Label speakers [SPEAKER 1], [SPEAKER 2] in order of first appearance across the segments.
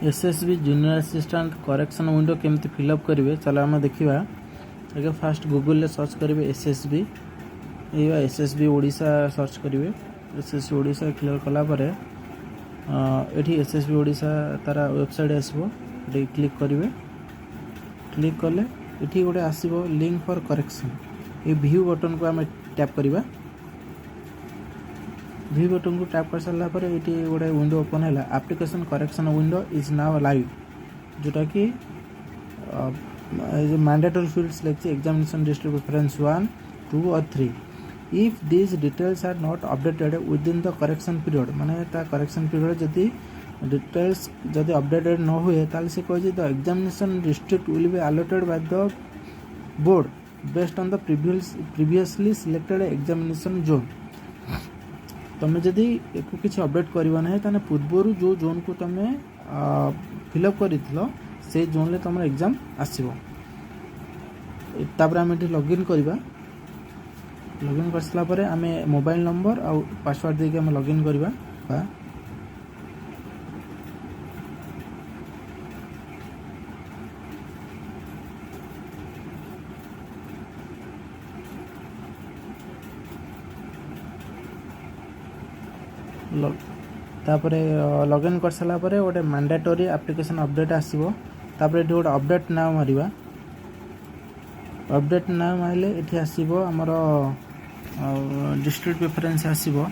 [SPEAKER 1] SSB junior assistant correction window केमती fill up करेंगे चलो आम देखा आगे फास्ट गूगल सर्च करेंगे एसएसबी ये एसएसबी ओडिशा सर्च करेंगे एसएसबी ओडिशा क्लियर कलापर ये एसएसबी ओडिशा तार वेबसाइट आसो क्लिक करेंगे क्लिक कले ये गोटे आसो लिंक फॉर करेक्शन ये व्यू बटन को आम टैप करवा व्यू बटन को टैप कर सारा पर ये गोटे विंडो ओपन है application correction window is now live जोटा कि मैंडेटरी फील्ड्स लिखी एग्जामिनेशन डिस्ट्रिक्ट प्रेफरेंस 1, 2 और 3 if this details are not updated within the correction period माने ता करेक्शन पीरियड जदि डिटेल्स जदि अपडेटेड न हुए ताल से कहे the examination district will be allotted by the board based on the previously selected examination zone तुम्हें जदि एक किसी अपडेट करवा ना ताने पूर्वर जो जोन को तुम्हें फिलअप कर से जोन ले तुम एग्जाम आसो तापर आम ये लॉगिन करवा लॉगिन कर सारा पर आम मोबाइल नंबर आउ पासवर्ड देके आम लॉगिन करवा तापरे लॉगिन कर सारा पर गोटे मैंडेटरी एप्लिकेशन अपडेट आसो तापर ये गोटे अपडेट नाउ मारिबा अपडेट नाउ मारिले ये आसो आमर डिस्ट्रिक्ट प्रेफरेंस आसो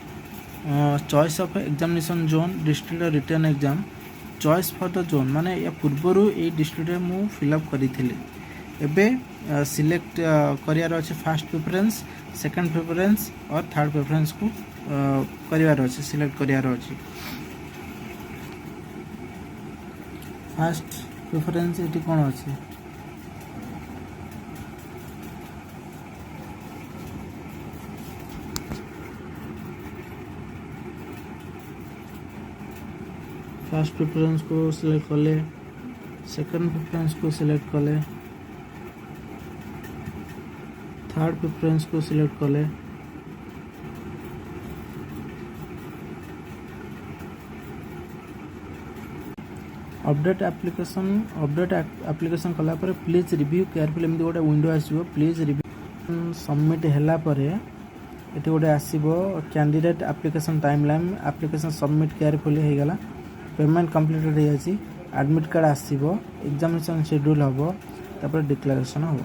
[SPEAKER 1] choice of examination zone district return exam choice for the zone माने या पूर्वर ये डिस्ट्रिक्ट मु फिलअप करी एबे सिलेक्ट करियार अच्छे फर्स्ट प्रेफरेंस सेकंड प्रेफरेंस और थर्ड प्रेफरेंस को करियार अच्छे सिलेक्ट करियार अच्छे फर्स्ट प्रेफरेंस ये कौन अच्छे फर्स्ट प्रेफरेंस को सिलेक्ट कले सेकंड प्रेफरेंस को सिलेक्ट कले थर्ड प्रेफरेंस को सिलेक्ट कले अपडेट एप्लिकेशन कला पर प्लीज रिव्यू केयरफुल एमती गोटे विंडो आसो प्लीज रिव्यू सबमिट हैला पर ये गोटे आसो candidate application timeline application submit careful हो गला पेमेंट कंप्लीटेड हो एडमिट कार्ड आसो एग्जामिनेशन शेड्यूल हम तापर डिक्लेरेशन हम